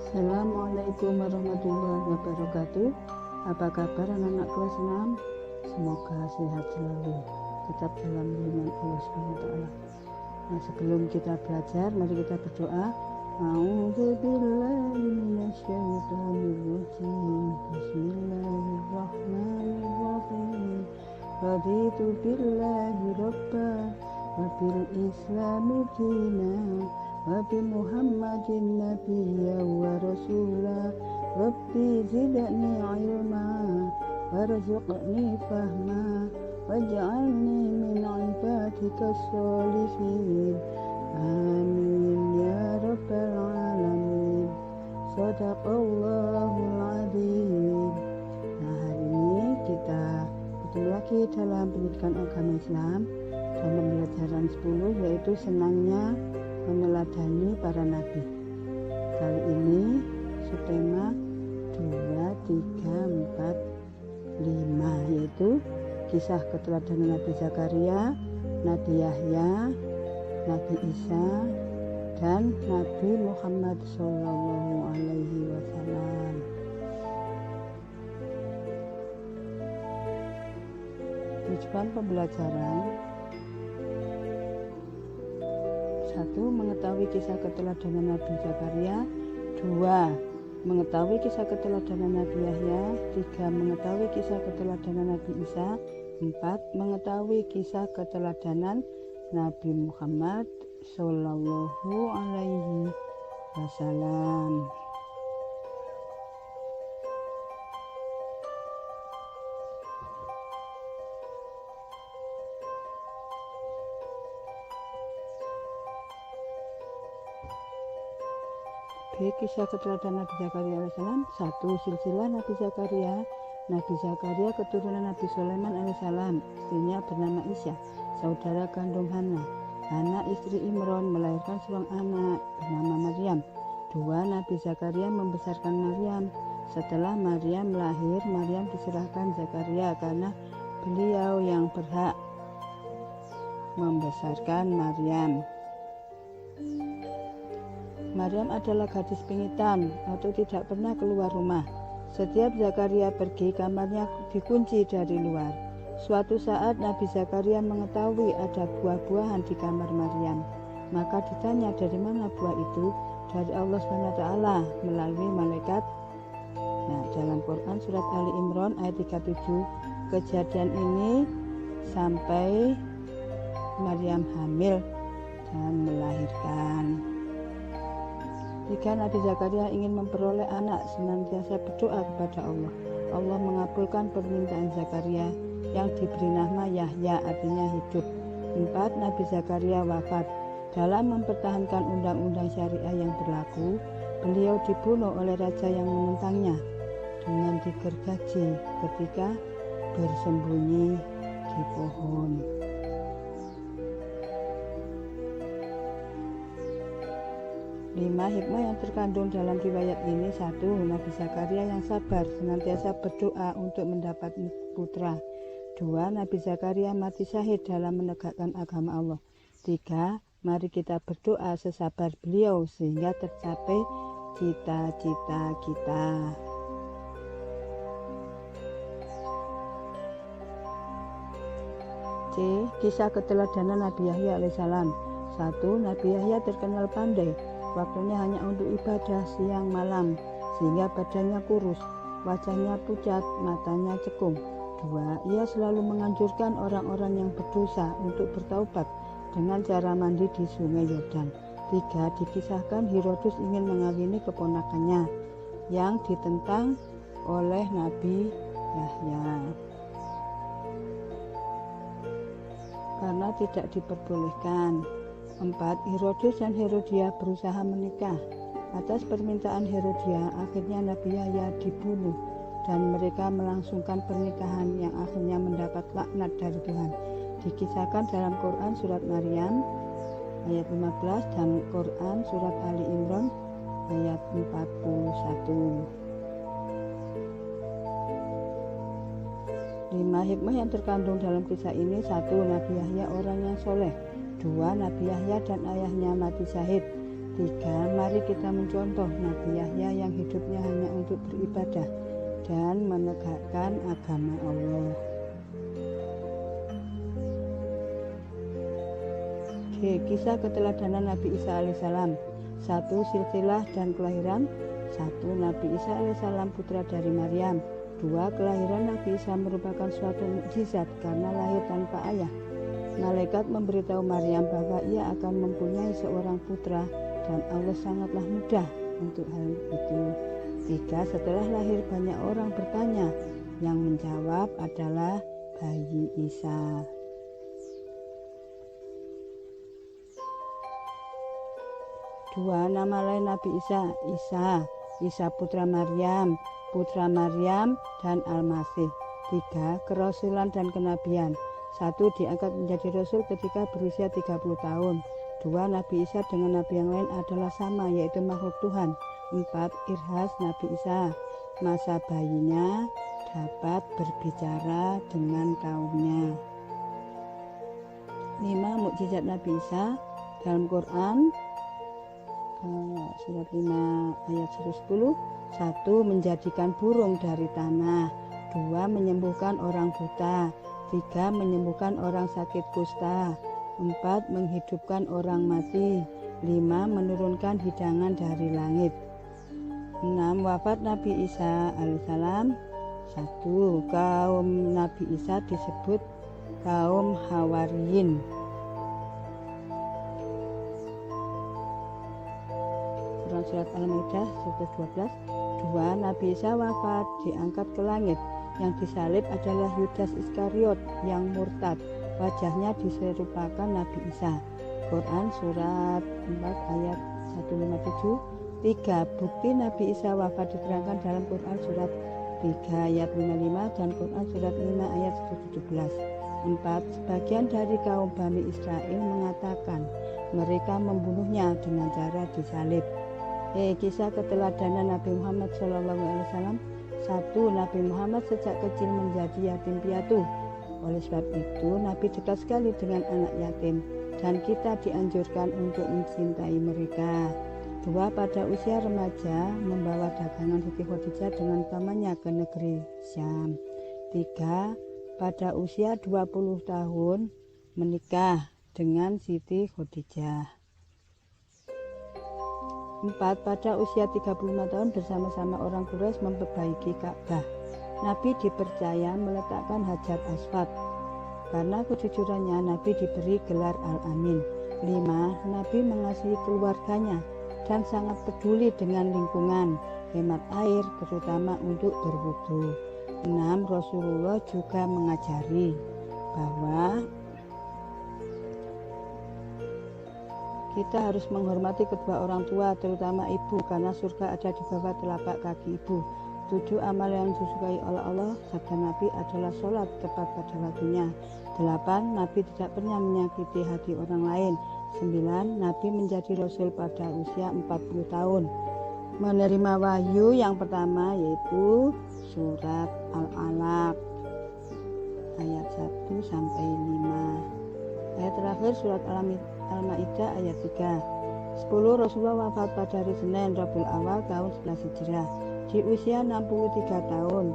Assalamualaikum warahmatullahi wabarakatuh. Apa kabar anak-anak kelas 6? Semoga sehat selalu, tetap dalam lindungan Allah SWT. Nah, sebelum kita belajar, mari kita berdoa. A'udzubillahi minasyaitonirrajim. Bismillahirrahmanirrahim. Raditu billahi rabba wa bil islami dina wa bi Muhammadin nabiyya wa rasula. Rabbi zidni ilma warzuqni fahma waj'alni min ibadika sholihin. Amin ya rabbal alamin. Shadaqallahul adzim. Nah, hari ini kita ketemu lagi dalam pendidikan agama Islam dalam pembelajaran 10, yaitu senangnya meneladani para nabi. Kali ini subtema 2, 3, 4, 5, yaitu kisah keteladanan Nabi Zakaria, Nabi Yahya, Nabi Isa, dan Nabi Muhammad SAW. Tujuan pembelajaran: 1. Mengetahui kisah keteladanan Nabi Zakaria. 2. Mengetahui kisah keteladanan Nabi Yahya. 3. Mengetahui kisah keteladanan Nabi Isa. 4. Mengetahui kisah keteladanan Nabi Muhammad Sallallahu Alaihi Wasallam. B. Kisah keteladanan Nabi Zakaria alaihissalam. 1. Silsilah Nabi Zakaria. Nabi Zakaria keturunan Nabi Sulaiman alaihissalam. Istrinya bernama Isya, saudara kandung Hana. Hana istri Imron melahirkan seorang anak bernama Maryam. 2. Nabi Zakaria membesarkan Maryam. Setelah Maryam lahir, Maryam diserahkan Zakaria karena beliau yang berhak membesarkan Maryam. Maryam adalah gadis pengitam atau tidak pernah keluar rumah. Setiap Zakaria pergi, kamarnya dikunci dari luar. Suatu saat Nabi Zakaria mengetahui ada buah-buahan di kamar Maryam. Maka ditanya, dari mana buah itu? Dari Allah SWT melalui malaikat. Nah, dalam Quran surat Ali Imran ayat 37, kejadian ini sampai Maryam hamil dan melahirkan. Jika Nabi Zakaria ingin memperoleh anak, senantiasa berdoa kepada Allah. Allah mengabulkan permintaan Zakaria yang diberi nama Yahya, artinya hidup. 4. Nabi Zakaria wafat. Dalam mempertahankan undang-undang syariah yang berlaku, beliau dibunuh oleh raja yang menentangnya dengan digergaji ketika bersembunyi di pohon. 5. Hikmah yang terkandung dalam riwayat ini. 1. Nabi Zakaria yang sabar, senantiasa berdoa untuk mendapat putra. 2. Nabi Zakaria mati syahid dalam menegakkan agama Allah. 3. Mari kita berdoa sesabar beliau sehingga tercapai cita-cita kita. C. Kisah keteladanan Nabi Yahya alaihissalam. 1. Nabi Yahya terkenal pandai. Waktunya hanya untuk ibadah siang malam, sehingga badannya kurus, wajahnya pucat, matanya cekung. 2. Ia selalu menganjurkan orang-orang yang berdosa untuk bertaubat dengan cara mandi di sungai Yordan. 3. Dikisahkan Herodes ingin mengawini keponakannya yang ditentang oleh Nabi Yahya karena tidak diperbolehkan. 4. Herodes dan Herodia berusaha menikah. Atas permintaan Herodia, akhirnya Nabi Yahya dibunuh dan mereka melangsungkan pernikahan yang akhirnya mendapat laknat dari Tuhan. Dikisahkan dalam Quran surat Maryam ayat 15 dan Quran surat Ali Imran ayat 41. 5. Hikmah yang terkandung dalam kisah ini. 1. Nabi Yahya orang yang soleh. 2. Nabi Yahya dan ayahnya mati syahid. 3. Mari kita mencontoh Nabi Yahya yang hidupnya hanya untuk beribadah dan menegakkan agama Allah. Kisah keteladanan Nabi Isa alaihissalam. 1. Silsilah dan kelahiran. 1. Nabi Isa alaihissalam putra dari Maryam. 2. Kelahiran Nabi Isa merupakan suatu mukjizat karena lahir tanpa ayah. Malaikat memberitahu Maryam bahwa ia akan mempunyai seorang putra dan Allah sangatlah mudah untuk hal itu. 3. Setelah lahir banyak orang bertanya, yang menjawab adalah bayi Isa. 2. Nama lain Nabi Isa. Isa putra Maryam dan Al-Masih. 3. Kerasulan dan kenabian. 1. Diangkat menjadi rasul ketika berusia 30 tahun. 2. Nabi Isa dengan nabi yang lain adalah sama, yaitu makhluk Tuhan. 4. Irhas Nabi Isa. Masa bayinya dapat berbicara dengan kaumnya. 5. Mukjizat Nabi Isa dalam Quran surat 5 ayat 110. 1. Menjadikan burung dari tanah. 2. Menyembuhkan orang buta. 3. Menyembuhkan orang sakit kusta. 4. Menghidupkan orang mati. 5. Menurunkan hidangan dari langit. 6. Wafat Nabi Isa alaihissalam. 1. Kaum Nabi Isa disebut kaum Hawariyin. Surat Al-Maidah 112. 2. Nabi Isa wafat diangkat ke langit. Yang disalib adalah Yudas Iskariot yang murtad. Wajahnya diserupakan Nabi Isa. Quran surat 4 ayat 157. 3. Bukti Nabi Isa wafat diterangkan dalam Quran surat 3 ayat 55 dan Quran surat 5 ayat 117. 4. Sebagian dari kaum Bani Israel mengatakan mereka membunuhnya dengan cara disalib. Kisah keteladanan Nabi Muhammad SAW. 1. Nabi Muhammad sejak kecil menjadi yatim piatu. Oleh sebab itu Nabi dekat sekali dengan anak yatim dan kita dianjurkan untuk mencintai mereka. 2. Pada usia remaja membawa dagangan Siti Khadijah dengan pamannya ke negeri Syam. 3. Pada usia 20 tahun menikah dengan Siti Khadijah. 4. Pada usia 35 tahun bersama-sama orang Quraisy memperbaiki Ka'bah. Nabi dipercaya meletakkan Hajar Aswad. Karena kejujurannya Nabi diberi gelar Al-Amin. 5. Nabi mengasihi keluarganya dan sangat peduli dengan lingkungan, hemat air terutama untuk berwudu. 6. Rasulullah juga mengajari bahwa kita harus menghormati kedua orang tua, terutama ibu, karena surga ada di bawah telapak kaki ibu. 7. Amal yang disukai oleh Allah, sabda Nabi, adalah sholat tepat pada waktunya. 8. Nabi tidak pernah menyakiti hati orang lain. 9. Nabi menjadi Rasul pada usia 40 tahun. Menerima wahyu yang pertama yaitu surat Al-Alaq ayat 1 sampai 5. Ayat terakhir surat Al-Maidah ayat 3. 10. Rasulullah wafat pada hari Senin Rabiul Awal tahun 11 Hijriah di usia 63 tahun.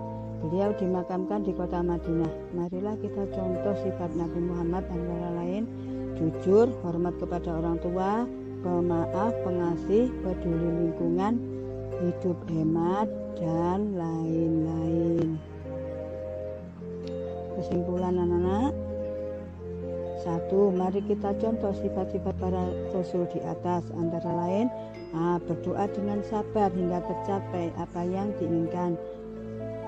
Beliau dimakamkan di kota Madinah. Marilah kita contoh sifat Nabi Muhammad antara lain jujur, hormat kepada orang tua, pemaaf, pengasih, peduli lingkungan, hidup hemat, dan lain-lain. Kesimpulan anak-anak. 1. Mari kita contoh sifat-sifat para rasul di atas, antara lain berdoa dengan sabar hingga tercapai apa yang diinginkan.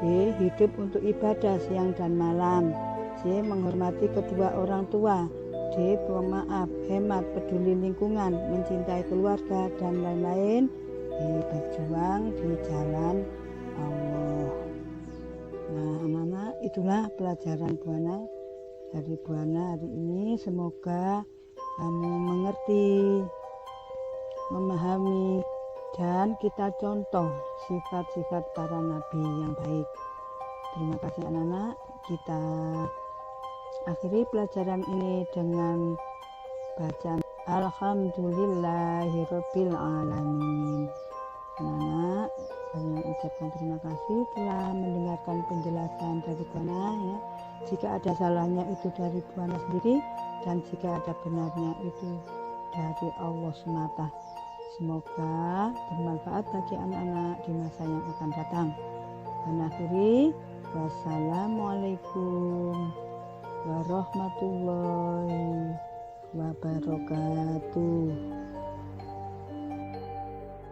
B. Hidup untuk ibadah siang dan malam. C. Menghormati kedua orang tua. D. Pemaaf, hemat, peduli lingkungan, mencintai keluarga, dan lain-lain. E. Berjuang di jalan Allah. Nah anak-anak, itulah pelajaran Buana dari Buana hari ini. Semoga kamu mengerti, memahami, dan kita contoh sifat-sifat para nabi yang baik. Terima kasih anak-anak. Kita akhiri pelajaran ini dengan bacaan Alhamdulillahirabbil alamin. Anak-anak, kami ucapkan terima kasih telah mendengarkan penjelasan dari Buana ya. Jika ada salahnya itu dari Buana sendiri, dan jika ada benarnya itu dari Allah semata. Semoga bermanfaat bagi anak-anak di masa yang akan datang. Dan akhiri, wassalamualaikum warahmatullahi wabarakatuh.